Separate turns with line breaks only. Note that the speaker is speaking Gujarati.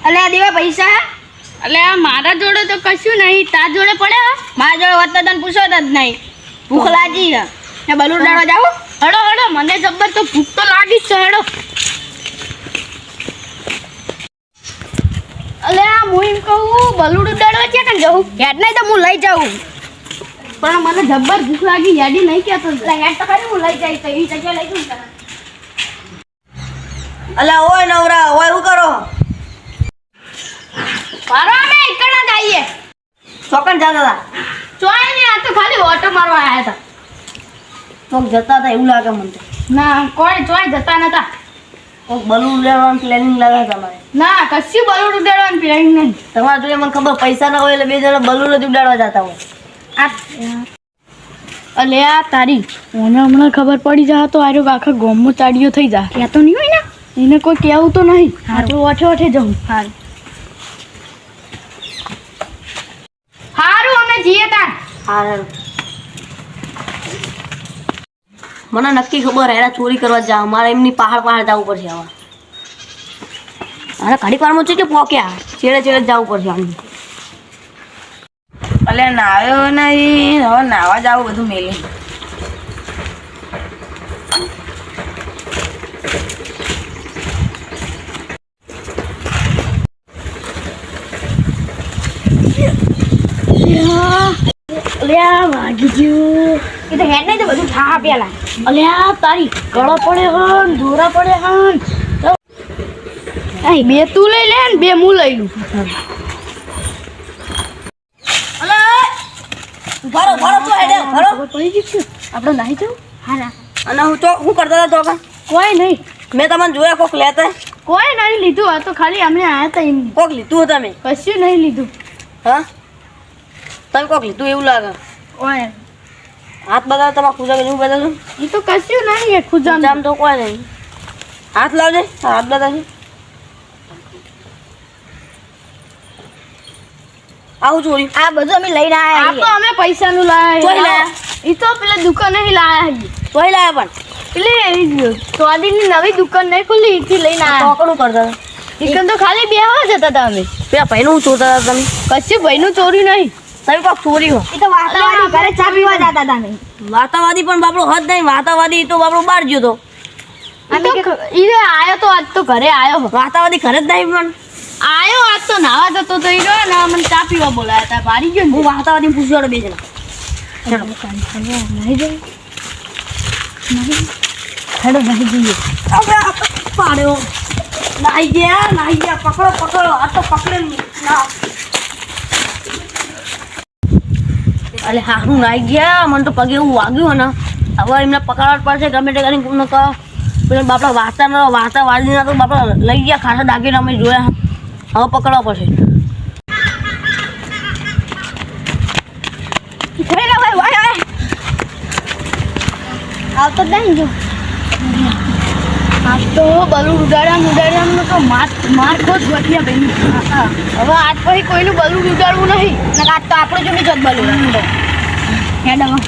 અલે આ દેવા પૈસા
અલે આ મારા જોડે તો કશું નહીં, તાર જોડે પડ્યા?
મારા જોડે વત્તા તને પૂછો જ નહીં. ભૂખ લાગી છે ને બલૂન ઉડાડવા જાવ.
હડો હડો, મને જબ્બર તો ભૂખ તો લાગી જ છે. હડો. અલે આ હું એમ કહું, બલૂન ઉડાડવા છે કે જવું?
હેડ નહીં તો હું લઈ જાઉં.
પણ મને જબ્બર ભૂખ લાગી, યાદી નહીં કહેતો.
હેડ તો ખરી હું લઈ જઈશ તો એ જગ્યાએ લઈ જઉં તને.
અલા ઓય નવરા ઓય શું કરો?
મારો અમે એકણા જ આવીએ.
ચોકન જતા હતા?
ચોય નહીં, આ તો ખાલી ઓટો મારવા આવ્યા હતા.
ચોક જતા હતા એવું લાગે મને તો.
ના, કોઈ ચોય જતા નતા.
કોક બલૂન લેવાનું પ્લાનિંગ લાગે તમારે.
ના, કશું બલૂન ઉડાડવાનું પ્લાનિંગ નહીં.
તમારા જોડે મને ખબર પૈસા ના હોય એટલે બે જણા બલૂન જ ઉડાડવા જતા હોય.
અલે આ તારી મને હમણાં ખબર પડી જાય તો આર્યો આખા ગોમમાં ચાડીઓ થઈ જાય.
કહેતો નહીં હોય ને.
એને કોઈ કહેવું તો નહીં. આટલું ઓઠે ઓઠે જવું. હારું અમે જઈએ તાર.
હા મને નક્કી ખબર એના ચોરી કરવા જાવ મારે એમની પહાડ જવું પડશે. હવે અરે ઘડીક વારમાં છે કે પોક્યા છેડે છેડે જવું પડશે આમ.
અલે નાવ્યો નહીં, હવે નાવા જાવ બધું મેલી.
વાગી ગયું.
એ તો હેડ નહીં તો બધું થા પેલા.
અલ્યા તારી ગળો પડે હન, દોરા પડે હન. બે તું લઈ લે ને બે હું લઈ લઉં.
ભરો ભરો તો હેડે ભરો.
ખબર પડી ગઈ છે આપણે નાહી જવું.
અને હું તો શું કરતા હતા તો
કોઈ નહીં,
મેં તમને જોયા કોક લેતા
કોઈ નહીં લીધું. આ તો ખાલી અમે આયા હતા એમ.
કોક લીધું તમે?
કશું નહીં લીધું.
હા તમે કોક લીધું એવું લાગે.
કોઈ
હાથ બતાવો તમારા ખુજા કે હું બતાવું
એ તો કશું નહીં. એ ખુજામ
જામ તો કોઈ નહીં. હાથ લાવજે હાથ બતાવજે. આવું ચોરી
આ બધું અમે લઈને
આ તો
આવ્યા.
અમે પૈસાનું
ચોરી
લાયા.
લાયા?
એ તો પેલા દુકાને લાયા છીએ.
ચોરી લાયા પણ
પેલી સ્વાદીની નવી દુકાન નહીં ખુલ્લી એથી લઈને આવ્યા.
ચોકડું કરતા હતા.
દુકાન તો ખાલી બેહવા જતા હતા અમે.
પેલા ભાઈનું હું ચોરતા હતા તમે?
કશું ભાઈનું ચોરી નહીં.
તમે કોક ચોરી હો.
એ તો વાતાવાળી ઘરે ચા પીવા જતા હતા અમે.
વાતાવાદી પણ બાપડો હદ નહીં. વાતાવાદી તો બાપડો બહાર ગયો તો.
ઈ આયો તો આજ તો ઘરે આયો.
વાતાવાદી ઘરે જ નહીં પણ
આયો આજ તો નાવા જતો તો ઈ રહ્યો ને મને ચા પીવા બોલાયા હતા. ભારી ગયો ને
હું વાતાવાદી પૂછ્યો બે જણા.
નહીં જાય. હેડો નહીં જઈએ.
પાડ્યો નાઈ ગયા પકડો પકડો આ તો પકડે ના. અલે હા હું નાઈ ગયા મને તો પગે એવું વાગ્યું ને હવે એમને પકડવા પડશે ગમે તે કરીને કહો પેલા બાપડા વાતા વાળીના તો બાપડા લઈ ગયા ખાસા દાગીને અમે જોયા. હવે પકડવા પડશે.
આવતો જ નહીં જો.
આજ તો બલૂન ઉડાડ્યા તો માર ખોટ ગોઠિયા ભાઈ. હવે આજ પછી કોઈનું બલૂન ઉડાડવું નહીં.
આજ તો આપણું જ ઉમી જોત બલું.
હેડ હવે.